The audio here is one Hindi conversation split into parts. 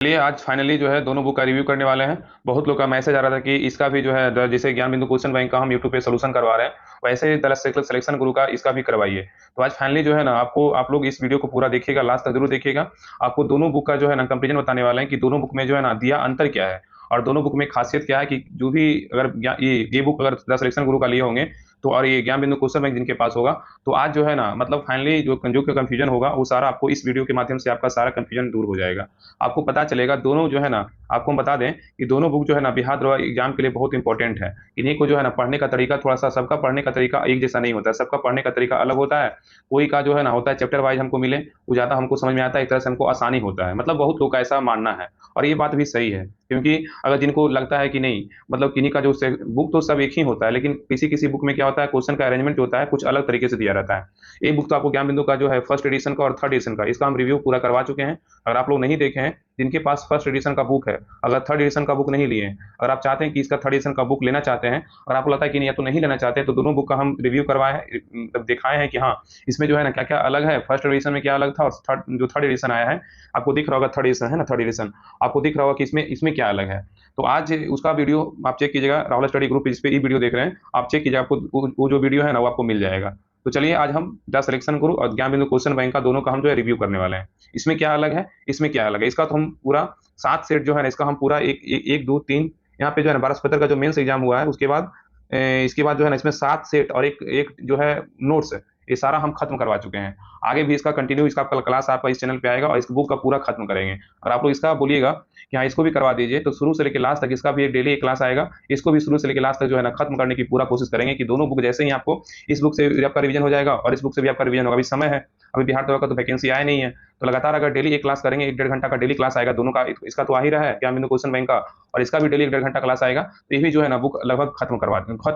चलिए आज फाइनली जो है दोनों बुक का रिव्यू करने वाले हैं। बहुत लोग का मैसेज आ रहा था कि इसका भी जो है जैसे ज्ञान बिंदु क्वेश्चन बैंक का हम यूट्यूब पे सोल्यूशन करवा रहे हैं, वैसे ही दरअसल सिलेक्शन गुरु का इसका भी करवाइए। तो आज फाइनली जो है ना आपको आप लोग इस वीडियो को पूरा देखिएगा, लास्ट तक जरूर देखिएगा। आपको दोनों बुक का जो है ना कंपेरिजन बताने वाले हैं कि दोनों बुक में जो है ना दिया अंतर क्या है, और दोनों बुक में खासियत क्या है कि जो भी अगर ये बुक अगर द सिलेक्शन गुरु का लिए होंगे तो, और ये ज्ञान बिंदु क्वेश्चन बैंक जिनके पास होगा, तो आज जो है ना मतलब फाइनली जो जो कंफ्यूजन होगा वो सारा आपको इस वीडियो के माध्यम से आपका सारा कंफ्यूजन दूर हो जाएगा। आपको पता चलेगा दोनों जो है ना, आपको हम बता दें कि दोनों बुक जो है ना बिहार द्रोह एग्जाम के लिए बहुत इंपॉर्टेंट है। इन्हीं को जो है ना पढ़ने का तरीका थोड़ा सा, सबका पढ़ने का तरीका एक जैसा नहीं होता है, सबका पढ़ने का तरीका अलग होता है। कोई का जो है ना होता है चैप्टर वाइज हमको मिले वो ज़्यादा हमको समझ में आता है, एक तरह से हमको आसानी होता है, मतलब बहुत लोग का ऐसा मानना है। और ये बात भी सही है, क्योंकि अगर जिनको लगता है कि नहीं मतलब किन्हीं का जो बुक तो सब एक ही होता है, लेकिन किसी किसी बुक में क्या होता है क्वेश्चन का अरेंजमेंट होता है कुछ अलग तरीके से दिया रहता है। एक बुक तो आपको ज्ञान बिंदु का जो है फर्स्ट एडिशन का और थर्ड एडिशन का, इसका हम रिव्यू पूरा करवा चुके हैं। अगर आप लोग नहीं देखे हैं, जिनके पास फर्स्ट एडिशन का बुक है, अगर थर्ड एडिशन का बुक नहीं लिए हैं, अगर आप चाहते हैं कि इसका थर्ड एडिशन का बुक लेना चाहते हैं और आपको लगता है कि नहीं या तो नहीं लेना चाहते हैं, तो दोनों बुक का हम रिव्यू करवाए हैं, मतलब दिखाए हैं कि हाँ इसमें जो है ना क्या क्या अलग है, फर्स्ट एडिशन में क्या अलग था और थर्ड एडिशन आया है, आपको दिख रहा होगा थर्ड एडिशन है ना, थर्ड एडिशन आपको दिख रहा होगा कि इसमें इसमें क्या अलग है। तो आज उसका वीडियो आप चेक कीजिएगा, राहुल स्टडी ग्रुप इस पे ई वीडियो देख रहे हैं आप, चेक कीजिए, आपको वो जो वीडियो है ना वो आपको मिल जाएगा। तो चलिए आज हम द सिलेक्शन गुरु और ज्ञान बिंदु क्वेश्चन बैंक का दोनों का हम जो है रिव्यू करने वाले हैं। इसमें क्या अलग है, इसमें क्या अलग है, इसका तो हम पूरा 7 सेट जो है ना, इसका हम पूरा एक दो तीन, यहाँ पे जो है ना 12 का जो मेंस एग्जाम हुआ है उसके बाद इसके बाद जो है ना इसमें 7 सेट और एक एक जो है नोट्स है, ये सारा हम खत्म करवा चुके हैं। आगे भी इसका कंटिन्यू, इसका कल क्लास आपका इस चैनल पे आएगा और इस बुक का पूरा खत्म करेंगे। और आप लोग इसका बोलिएगा कि हाँ इसको भी करवा दीजिए, तो शुरू से लेकर लास्ट तक इसका भी एक डेली एक क्लास आएगा, इसको भी शुरू से लेकर लास्ट तक जो है ना खत्म करने की पूरा कोशिश करेंगे कि दोनों बुक जैसे ही आपको इस बुक से भी आपका रिवीजन हो जाएगा और इस बुक से भी आपका रिवीजन होगा। अभी समय है, अभी बिहार दवा का तो वैकेंसी आया नहीं है, तो लगातार अगर डेली एक क्लास करेंगे, 1 डेढ़ घंटा का डेली क्लास आएगा दोनों का, इसका तो आ ही रहा है ज्ञान बिंदु क्वेश्चन बैंक का, और इसका भी डेली 1 डेढ़ घंटा क्लास आएगा, तो ये भी जो है ना बुक लगभग खत्म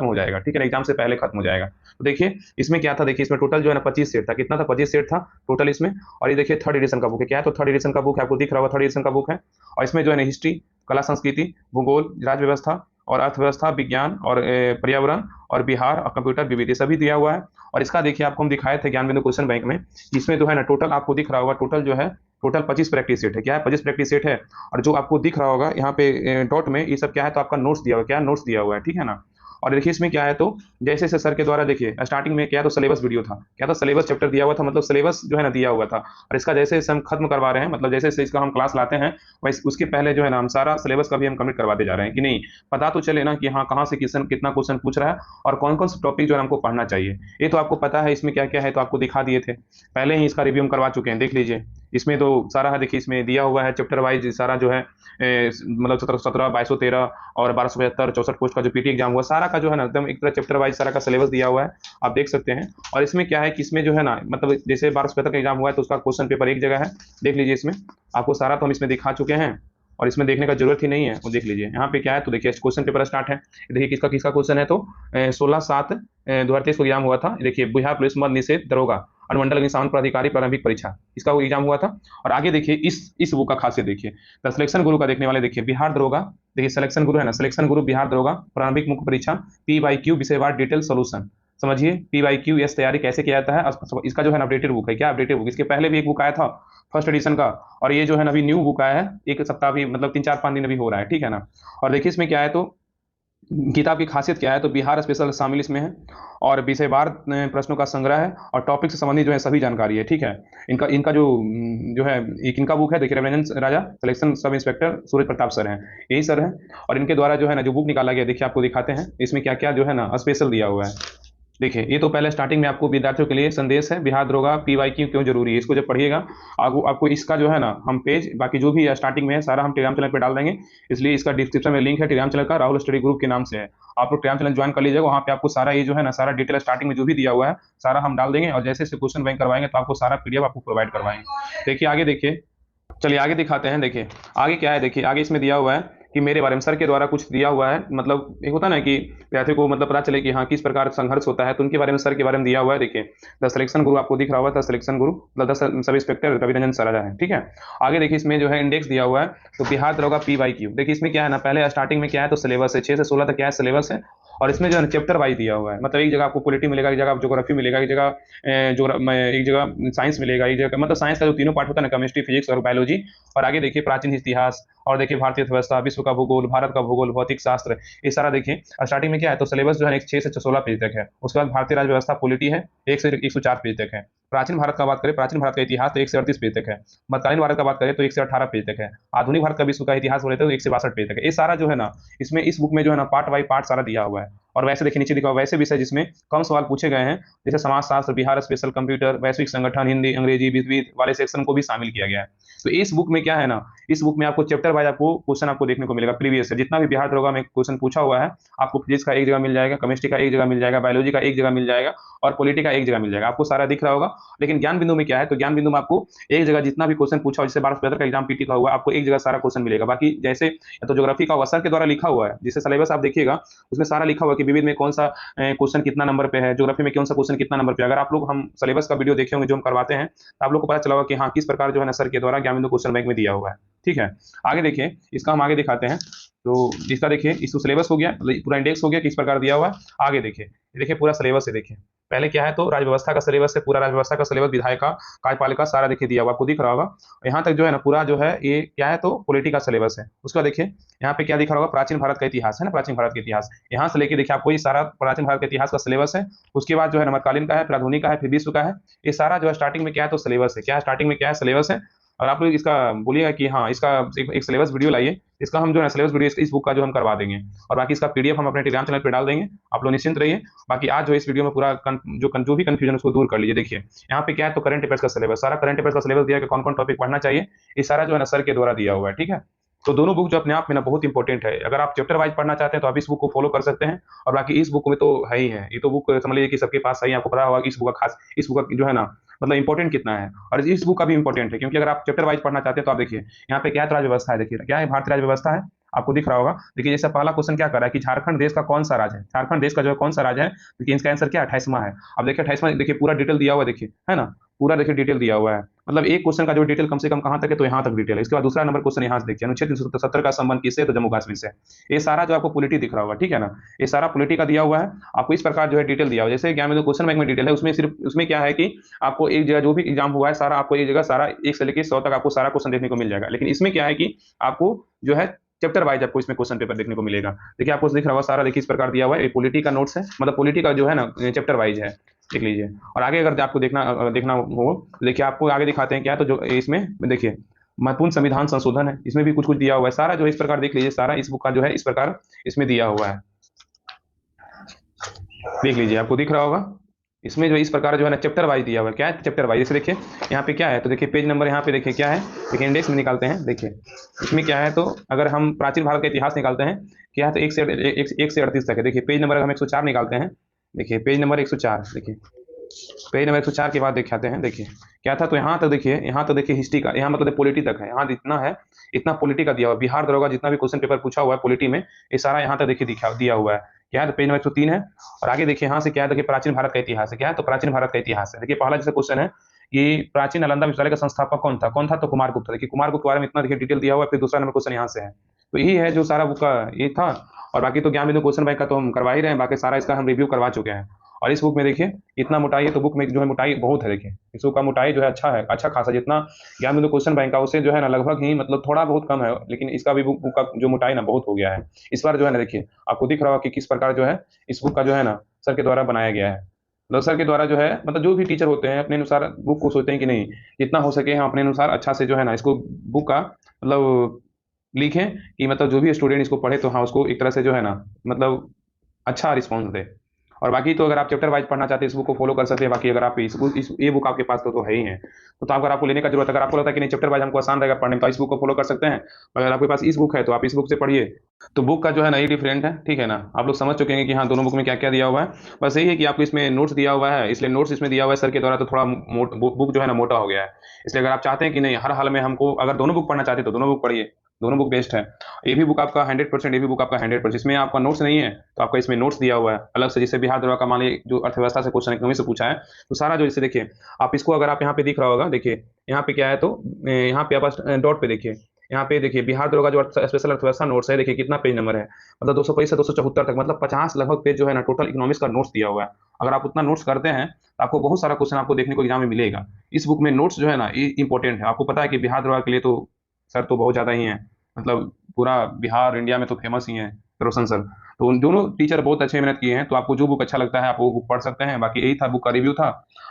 हो जाएगा, ठीक है ना, एग्जाम से पहले खत्म हो जाएगा। तो देखिए इसमें क्या था, देखिए इसमें टोटल जो है ना 25 सेट था, कितना था 25 सेट था टोटल इसमें। और ये देखिए थर्ड एडिशन का बुक है, क्या है तो थर्ड एडिशन का बुक है, आपको दिख रहा होगा थर्ड एडिशन का बुक है। और इसमें जो है ना हिस्ट्री, कला संस्कृति, भूगोल, राज्य व्यवस्था और अर्थव्यवस्था, विज्ञान और पर्यावरण और बिहार और कंप्यूटर विविध, ये सभी दिया हुआ है। और इसका देखिए आपको हम दिखाए थे ज्ञान बिंदु क्वेश्चन बैंक में, इसमें जो है ना टोटल आपको दिख रहा होगा, टोटल जो है टोटल 25 प्रैक्टिस सेट है, क्या है 25 प्रैक्टिस सेट है। और जो आपको दिख रहा होगा यहाँ पे डॉट में, ये सब क्या है तो आपका नोट्स दिया हुआ है, क्या नोट्स दिया हुआ है, ठीक है ना। और देखिए इसमें क्या है तो जैसे जैसे सर के द्वारा, देखिए स्टार्टिंग में क्या है तो सिलेबस वीडियो था, क्या था सिलेबस चैप्टर दिया हुआ था, मतलब सिलेबस जो है ना दिया हुआ था। और इसका जैसे जैसे हम खत्म करवा रहे हैं, मतलब जैसे जैसे इसका हम क्लास लाते हैं, वैसे उसके पहले जो है ना हम सारा सिलेबस का भी हम कंप्लीट करवाते जा रहे हैं कि नहीं, पता तो चले ना कि हाँ कहाँ से क्वेश्चन कितना क्वेश्चन पूछ रहा है और कौन कौन से टॉपिक जो है हमको पढ़ना चाहिए। ये तो आपको पता है इसमें क्या क्या है, तो आपको दिखा दिए थे पहले ही, इसका रिव्यू हम करवा चुके हैं, देख लीजिए। इसमें तो सारा है, देखिए इसमें दिया हुआ है चैप्टर वाइज सारा जो है मतलब 17 2213 और 1275 64 पोस्ट का जो पीटी एग्जाम हुआ, सारा का जो है ना एकदम एक तरह चैप्टर वाइज सारा का सिलेबस दिया हुआ है, आप देख सकते हैं। और इसमें क्या है कि इसमें जो है ना मतलब जैसे 1275 का एग्जाम हुआ है तो उसका क्वेश्चन पेपर एक जगह है, देख लीजिए इसमें आपको सारा तो हम इसमें दिखा चुके हैं, और इसमें देखने का जरूरत ही नहीं है, वो देख लीजिए यहाँ पे क्या है तो देखिए क्वेश्चन पेपर स्टार्ट है। देखिए किसका किसका क्वेश्चन है तो 16/7/2023 को एग्जाम हुआ था, देखिए बिहार पुलिस मद निषेध दरोगा अनुमंडल अग्निशमन प्राधिकारी प्रारंभिक परीक्षा, इसका वो एग्जाम हुआ था। और आगे देखिए इस बुक का खासियत देखिए, द सिलेक्शन गुरु का देखने वाले देखिए बिहार दरोगा, देखिए सिलेक्शन गुरु है ना, सिलेक्शन गुरु बिहार दरोगा प्रारंभिक मुख्य परीक्षा PYQ विषयवार डिटेल सोल्यूशन, समझिए PYQ यस तैयारी कैसे किया जाता है। इसका जो है ना अपडेटेड बुक है, क्या अपडेटेड बुक, इसके पहले भी एक बुक आया था फर्स्ट एडिशन का, और ये जो है ना अभी न्यू बुक आया है, एक सप्ताह भी मतलब 3 4 5 दिन अभी हो रहा है, ठीक है ना। और देखिए इसमें क्या है तो किताब की खासियत क्या है तो बिहार स्पेशल शामिल इसमें है, और विषयवार प्रश्नों का संग्रह है, और टॉपिक से संबंधित जो है सभी जानकारी है, ठीक है। इनका इनका जो है एक इनका बुक है, देखिए रविरंजन राजा सिलेक्शन सब इंस्पेक्टर सूरज प्रताप सर हैं, यही सर हैं। और इनके द्वारा जो है ना जो बुक निकाला गया, देखिए आपको दिखाते हैं इसमें क्या क्या जो है ना स्पेशल दिया हुआ है। देखिए ये तो पहले स्टार्टिंग में आपको विद्यार्थियों के लिए संदेश है, बिहार दरोगा PYQ क्यों जरूरी है, इसको जब पढ़िएगा आपको आपको इसका जो है ना हम पेज बाकी जो भी है स्टार्टिंग में है सारा हम टेलीग्राम चैनल पे डाल देंगे, इसलिए इसका डिस्क्रिप्शन में लिंक है टेलीग्राम चैनल का, राहुल स्टडी ग्रुप के नाम से है। आप लोग टेलीग्राम चैनल ज्वाइन कर लीजिएगा, वहाँ पे आपको सारा ये जो है ना सारा डिटेल स्टार्टिंग में जो भी दिया हुआ है सारा हम डाल देंगे, और जैसे जैसे क्वेश्चन बैंक करवाएंगे तो आपको सारा PDF आपको प्रोवाइड करवाएंगे। देखिए आगे देखिए, चलिए आगे दिखाते हैं। देखिए आगे क्या है, देखिए आगे इसमें दिया हुआ है कि मेरे बारे में सर के द्वारा कुछ दिया हुआ है, मतलब एक होता है ना कि विद्यार्थी को मतलब पता चले कि हाँ किस प्रकार संघर्ष होता है, तो उनके बारे में सर के बारे में दिया हुआ है। देखिए द सिलेक्शन गुरु आपको दिख रहा होगा, द सिलेक्शन गुरु मतलब द सब इंस्पेक्टर रविरंजन सराजा है, ठीक है। आगे देखिए इसमें जो है इंडेक्स दिया हुआ है, तो बिहार दरोगा PYQ, देखिए इसमें क्या है ना पहले स्टार्टिंग में क्या है तो सिलेबस है, 6 से 16 तक क्या है सिलेबस है, और इसमें जो है चैप्टर वाइज दिया हुआ है, मतलब एक जगह आपको पॉलिटी मिलेगा, एक जगह ज्योग्राफी मिलेगा, एक जगह साइंस मिलेगा, एक जगह मतलब साइंस का जो तीनों पार्ट होता है ना, केमिस्ट्री, फिजिक्स और बायोलॉजी। और आगे देखिए प्राचीन इतिहास, और देखिए भारतीय अर्थव्यवस्था, विश्व का भूगोल, भारत का भूगोल, भौतिक शास्त्र, ये सारा देखिए। स्टार्टिंग में क्या है तो सिलेबस जो है 6 से 16 पेज तक है। उसके बाद भारतीय राज्य व्यवस्था पॉलिटी है 1 से 104 पेज तक है। प्राचीन भारत का बात करें, प्राचीन भारत का इतिहास तो 1 से 38 पेज तक है। मध्यकालीन भारत का बात करें तो 1 से 18 पेज तक है। आधुनिक भारत का विश्व का इतिहास बोले तो 1 से 62 पेज तक है। ये सारा जो है ना, इसमें इस बुक में जो है ना पार्ट बाई पार्ट सारा दिया हुआ है। और वैसे देखिए नीचे लिखा हुआ वैसे विषय जिसमें कम सवाल पूछे गए हैं, जैसे समाजशास्त्र, बिहार स्पेशल, कंप्यूटर, वैश्विक संगठन, हिंदी, अंग्रेजी, विविध वाले सेक्शन को भी शामिल किया गया है। तो इस बुक में क्या है ना, इस बुक में आपको चैप्टर वाइज आपको क्वेश्चन आपको देखने को मिलेगा प्रीवियस से, जितना भी बिहार दरोगा में क्वेश्चन पूछा हुआ है। आपको फिजिक्स का एक जगह मिल जाएगा, केमिस्ट्री का एक जगह मिल जाएगा, बायोलॉजी का एक जगह मिल जाएगा, और पॉलिटी का एक जगह मिल जाएगा। आपको सारा दिख रहा होगा। लेकिन ज्ञान बिंदु में क्या है, तो ज्ञान बिंदु में आपको एक जगह जितना भी क्वेश्चन पूछा हो, जैसे 12 का एग्जाम पीटी का हुआ, आपको एक जगह सारा क्वेश्चन मिलेगा। बाकी जैसे तो ज्योग्राफी का सर के द्वारा लिखा हुआ है, जिससे सिलेबस आप देखिएगा उसमें सारा लिखा हुआ है कि विविध में कौन सा क्वेश्चन कितना नंबर पे है, ज्योग्राफी में कौन सा क्वेश्चन कितना नंबर पे है। अगर आप लोग हम सिलेबस का वीडियो देखे होंगे जो हम करवाते हैं, तो आप लोग को पता चला होगा कि हाँ किस प्रकार जो है ना सर के द्वारा ज्ञान बिंदु क्वेश्चन बैंक में दिया हुआ है। ठीक है, आगे देखिए, इसका हम आगे दिखाते हैं। तो इसका देखिए, इसको सिलेबस हो गया, पूरा इंडेक्स हो गया किस प्रकार दिया हुआ है। आगे देखिए, देखिए पूरा सिलेबस है। देखिए पहले क्या है तो राज्य व्यवस्था का सिलेबस है, पूरा राज्य व्यवस्था का सिलेबस, विधायिका, कार्यपालिका सारा देखिए दिया हुआ, आपको दिख रहा होगा। यहाँ तक जो है ना पूरा जो है ये क्या है तो पॉलिटी का सिलेबस है। उसका देखिए यहाँ पे क्या दिख रहा होगा, प्राचीन भारत का इतिहास है ना, प्राचीन भारत का इतिहास। यहाँ से लेके देखिए आपको ये सारा प्राचीन भारत के इतिहास का सिलेबस है। उसके बाद जो है ना मध्यकालीन का है, फिर आधुनिक का है, फिर विश्व का है। ये सारा जो है स्टार्टिंग में क्या है तो सिलेबस है, क्या है स्टार्टिंग में क्या है सिलेबस है। और आप लोग इसका बोलिएगा कि हाँ इसका एक सिलेबस वीडियो लाइए, इसका हम जो है सिलेबस वीडियो इस बुक का जो हम करवा देंगे। और बाकी इसका पीडीएफ हम अपने टेलीग्राम चैनल पे डाल देंगे, आप लोग निश्चिंत रहिए। बाकी आज जो इस वीडियो में पूरा जो भी कंफ्यूजन उसको दूर कर लीजिए। देखिए यहाँ पे क्या है तो करंट अफेयर्स का सिलेबस, सारा करंट अफेयर्स का सिलेबस दिया है कि कौन कौन टॉपिक पढ़ना चाहिए, ये सारा जो है ना सर के द्वारा दिया हुआ है। ठीक है, तो दोनों बुक जो अपने आप में ना बहुत इंपॉर्टेंट है। अगर आप चैप्टर वाइज पढ़ना चाहते हैं तो आप इस बुक को फॉलो कर सकते हैं। और बाकी इस बुक में तो है ही है, ये तो बुक समझ लीजिए कि सबके पास है ही। आपको पता होगा कि इस बुक का खास, इस बुक का जो है ना मतलब इंपॉर्टेंट कितना है। और इस बुक का भी इंपॉर्टेंट है, क्योंकि अगर आप चैप्टर वाइज पढ़ना चाहते हैं तो आप देखिए यहाँ पे क्या है, राज्य व्यवस्था है। देखिए क्या है, भारतीय राज्य व्यवस्था है, आपको दिख रहा होगा। देखिए जैसे पहला क्वेश्चन क्या कर रहा है कि झारखंड देश का कौन सा राज्य है, झारखंड देश का जो है कौन सा राज्य है। देखिए इसका आंसर क्या 28वां है। अब देखिए 28वां, देखिए पूरा डिटेल दिया हुआ है, देखिए है ना, पूरा देखिए डिटेल दिया हुआ है। मतलब एक क्वेश्चन का जो डिटेल कम से कम कहाँ तक है तो यहाँ तक डिटेल है। इसके बाद दूसरा नंबर क्वेश्चन यहाँ से देखिए, अनुच्छेद 370 का संबंध किससे, तो जम्मू कश्मीर से। ये सारा जो आपको पॉलिटी दिख रहा होगा, ठीक है ना, ये सारा पॉलिटी का दिया हुआ है। आपको इस प्रकार जो है डिटेल दिया हुआ है। जैसे ज्ञान में क्वेश्चन बैंक में डिटेल है, उसमें सिर्फ उसमें क्या है कि आपको एक जगह जो भी एग्जाम हुआ है सारा आपको एक जगह सारा 1 से लेकर 100 तक आपको सारा क्वेश्चन देखने को मिल जाएगा। लेकिन इसमें क्या है कि आपको जो है चैप्टर वाइज आपको इसमें क्वेश्चन पेपर देखने को मिलेगा। देखिए आपको दिख रहा होगा सारा, देखिए इस प्रकार दिया हुआ है। ये पॉलिटी का नोट्स है, मतलब पॉलिटी का जो है ना चैप्टर वाइज है, देख लीजिए। और आगे अगर आपको देखना हो, देखिए आपको आगे दिखाते हैं क्या है तो जो इसमें देखिए महत्वपूर्ण संविधान संशोधन है, इसमें भी कुछ कुछ दिया हुआ है। सारा जो है इस प्रकार देख लीजिए, सारा इस बुक का जो है इस प्रकार इसमें दिया हुआ है, देख लीजिए आपको दिख रहा होगा। इसमें जो इस प्रकार जो है ना चैप्टर वाइज दिया हुआ है, क्या है चैप्टर वाइज। जैसे देखिए यहाँ पे क्या है तो देखिए पेज नंबर यहाँ पे देखिए क्या है, देखिए इंडेक्स में निकालते हैं। देखिए इसमें क्या है तो अगर हम प्राचीन भारत का इतिहास निकालते हैं, क्या है तो 1 से 38 तक है। देखिए पेज नंबर हम 104 निकालते हैं। देखिए पेज नंबर 104, देखिए पेज नंबर 104 के बाद दिखाते हैं। देखिए क्या था तो यहाँ तक देखिए, यहाँ तो देखिए हिस्ट्री का, यहाँ मतलब पॉलिटी तक है, यहाँ इतना है, इतना पॉलिटी का दिया हुआ है। बिहार दरोगा जितना भी क्वेश्चन पेपर पूछा हुआ है पॉलिटी में, ये सारा यहाँ तक देखिए दिया हुआ है। क्या है तो पेज नंबर 103 है। और आगे देखिए यहाँ से क्या है, देखिए प्राचीन भारत का इतिहास है। क्या है तो प्राचीन भारत का इतिहास है। देखिए पहला जैसे क्वेश्चन है कि प्राचीन नालंदा विश्वविद्यालय का संस्थापक कौन था तो कुमार गुप्त। देखिए कुमार गुप्त के बारे में इतना देखिए डिटेल दिया हुआ है। फिर दूसरा नंबर क्वेश्चन यहाँ से है। तो यही है जो सारा बुक का ये था। और बाकी तो ज्ञान बिंदु क्वेश्चन बैंक का तो हम करवा ही रहे हैं, बाकी सारा इसका हम रिव्यू करवा चुके हैं। और इस बुक में देखिए इतना मोटाई है, तो बुक में जो है मोटाई बहुत है। देखिए इस बुक का मोटाई जो है अच्छा है, अच्छा खासा। जितना ज्ञान बिंदु क्वेश्चन बैंक का उससे जो है ना लगभग ही मतलब थोड़ा बहुत कम है, लेकिन इसका भी बुक का जो मोटाई ना बहुत हो गया है इस बार जो है ना। देखिए आपको दिख रहा होगा कि किस प्रकार जो है इस बुक का जो है ना सर के द्वारा बनाया गया है। मतलब सर के द्वारा जो है मतलब जो भी टीचर होते हैं अपने अनुसार बुक को सोचते हैं कि नहीं जितना हो सके हम अपने अनुसार अच्छा से जो है ना इसको बुक का मतलब लिखें कि मतलब जो भी स्टूडेंट इसको पढ़े तो हाँ उसको एक तरह से जो है ना मतलब अच्छा रिस्पॉन्स दे। और बाकी तो अगर आप चैप्टर वाइज पढ़ना चाहते हैं इस बुक को फॉलो कर सकते हैं। बाकी अगर आप इस ये बुक आपके पास तो है ही है, तो अगर आपको लेने का जरूरत, अगर आपको लगता है कि नहीं चैप्टर वाइज हमको आसान रहेगा पढ़ने में, तो इस बुक को फॉलो कर सकते हैं। अगर आपके पास इस बुक है तो आप इस बुक से पढ़िए। तो बुक का जो है ना ये डिफरेंट है, ठीक है ना। आप लोग समझ चुके हैं कि हाँ दोनों बुक में क्या क्या दिया हुआ है। बस यही है कि आपको इसमें नोट्स दिया हुआ है, इसलिए नोट्स इसमें दिया हुआ है सर के द्वारा, तो थोड़ा बुक जो है ना मोटा हो गया है। इसलिए अगर आप चाहते हैं कि नहीं हर हाल में हमको अगर दोनों बुक पढ़ना चाहते हैं तो दोनों बुक पढ़िए, दोनों बुक बेस्ट है। ये भी बुक आपका 100%, ये भी बुक आपका 100%। इसमें आपका नोट्स नहीं है तो आपका इसमें नोट्स दिया हुआ है अलग से। जैसे बिहार दरोगा का मान लीजिए जो अर्थव्यवस्था से क्वेश्चन इकोनॉमी से पूछा है, तो सारा जो इसे देखिए आप इसको अगर आप यहाँ पे दिख रहा होगा, देखिए यहाँ पे क्या है तो यहाँ पे आप डॉट पे देखिए, यहाँ पे देखिए बिहार दरोगा जो स्पेशल अर्थव्यवस्था नोट्स है, देखिए कितना पेज नंबर है, मतलब 225 से 274 तक, मतलब 50 लगभग पेज जो है ना टोटल इकोनॉमिक्स का नोट्स दिया हुआ है। अगर आप उतना नोट्स करते हैं तो आपको बहुत सारा क्वेश्चन आपको देखने को एग्जाम में मिलेगा। इस बुक में नोट्स जो है ना ये इंपॉर्टेंट है। आपको पता है कि बिहार दरोगा के लिए तो सर तो बहुत ज़्यादा ही है, मतलब पूरा बिहार इंडिया में तो फेमस ही है रोशन सर। तो उन दोनों टीचर बहुत अच्छे मेहनत किए हैं, तो आपको जो बुक अच्छा लगता है आप वो बुक पढ़ सकते हैं। बाकी यही था, बुक का रिव्यू था।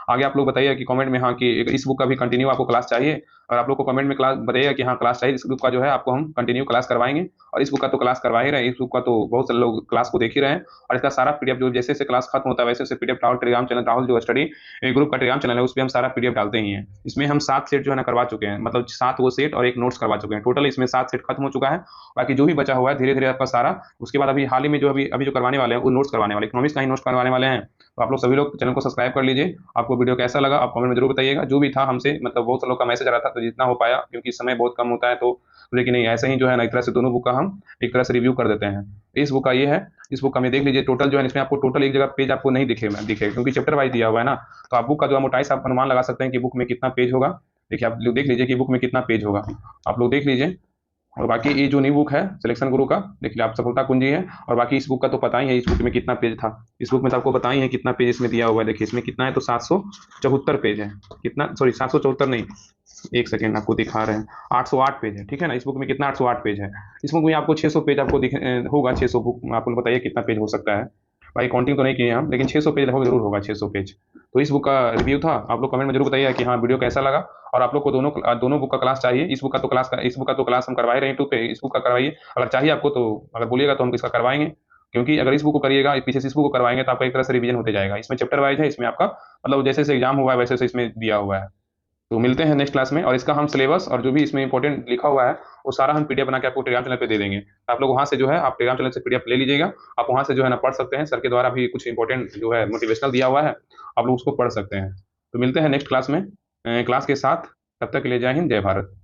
आगे आप लोग बताइए कि कमेंट में हाँ कि इस बुक का भी कंटिन्यू आपको क्लास चाहिए, और आप लोग को कमेंट में क्लास बताइएगा कि हाँ क्लास चाहिए, इस बुक का जो है आपको हम कंटिन्यू क्लास करवाएंगे। और इस बुक का तो क्लास करवा ही रहे हैं, इस बुक का तो बहुत सारे लोग क्लास को देख ही रहे हैं। और इसका सारा पीडीएफ जो जैसे जैसे क्लास खत्म होता है वैसे वैसे PDF Rahul Telegram channel, Rahul जो स्टडी ग्रुप का टेलीग्राम चैनल है, उस पर हम सारा पीडीएफ डालते ही हैं। इसमें हम 7 सेट जो है ना करवा चुके हैं, मतलब 7 वो सेट और एक नोट्स करवा चुके हैं। टोटल इसमें 7 सेट खत्म हो चुका है। बाकी जो भी बचा हुआ है धीरे धीरे आपका सारा, उसके बाद अभी हाल ही में जो अभी अभी जो करवाने वाले हैं वो नोट्स करवाने वाले, इकोनॉमिक्स का ही नोट्स करवाने वाले हैं। तो आप लोग सभी लोग चैनल को सब्सक्राइब कर लीजिए। आपको वीडियो कैसा लगा आप कमेंट में जरूर बताइएगा। जो भी था हमसे, मतलब बहुत से लोग का मैसेज आ रहा था, तो जितना हो पाया, क्योंकि समय बहुत कम होता है, तो लेकिन नहीं ऐसे ही जो है ना एक तरह से दोनों बुक का हम एक तरह से रिव्यू कर देते हैं। इस बुक का ये है, इस बुक का में देख लीजिए टोटल जो है इसमें आपको टोटल एक जगह पेज आपको नहीं दिखे क्योंकि चैप्टर वाइज दिया हुआ है ना। तो आप बुक का जो मोटाई से आप अनुमान लगा सकते हैं कि बुक में कितना पेज होगा। देखिए आप लोग देख लीजिए कि बुक में कितना पेज होगा, आप लोग देख लीजिए। और बाकी ये जो न्यू बुक है सिलेक्शन गुरु का, देखिए आप सफलता कुंजी है। और बाकी इस बुक का तो पता ही है, इस बुक में कितना पेज था, इस बुक में तो आपको पता ही है कितना पेज इसमें दिया हुआ है। देखिए इसमें कितना है, तो 774 पेज है। कितना, सॉरी 774 नहीं, एक सेकेंड आपको दिखा रहे हैं, 808 पेज है, ठीक है ना। इस बुक में कितना 808 पेज है। इस बुक में आपको 600 पेज आपको होगा, 600 बुक आपको बताइए कितना पेज हो सकता है। भाई काउंटिंग तो नहीं किए हम, लेकिन 600 पेज लगभग जरूर होगा, 600 पेज। तो इस बुक का रिव्यू था। आप लोग कमेंट में जरूर बताइए कि हाँ वीडियो कैसा लगा। और आप लोग को दोनों दोनों बुक का क्लास चाहिए। इस बुक का तो क्लास हम करवा ही रहे हैं यूट्यूब पे, इस बुक का करवाइए। अगर चाहिए आपको तो अगर बोलिएगा तो हम इसका करवाएंगे। क्योंकि अगर इस बुक को करिएगा पीछे से इस बुक को करवाएंगे तो आपका एक तरह से रिवीजन होते जाएगा। इसमें चैप्टर वाइज है, इसमें आपका मतलब जैसे जैसे एग्जाम हुआ है वैसे वैसे इसमें दिया हुआ है। तो मिलते हैं नेक्स्ट क्लास में, और इसका हम सिलेबस और जो भी इसमें इंपॉर्टेंट लिखा हुआ है वो सारा हम पीडीएफ बना के आपको टेलीग्राम चैनल पे दे देंगे। तो आप लोग वहां से जो है आप टेलीग्राम चैनल से पीडीएफ ले लीजिएगा। आप वहां से जो है ना पढ़ सकते हैं, सर के द्वारा भी कुछ इंपॉर्टेंट जो है मोटिवेशनल दिया हुआ है, आप लोग उसको पढ़ सकते हैं। तो मिलते हैं नेक्स्ट क्लास में, क्लास के साथ। तब तक के लिए जय हिंद जय भारत।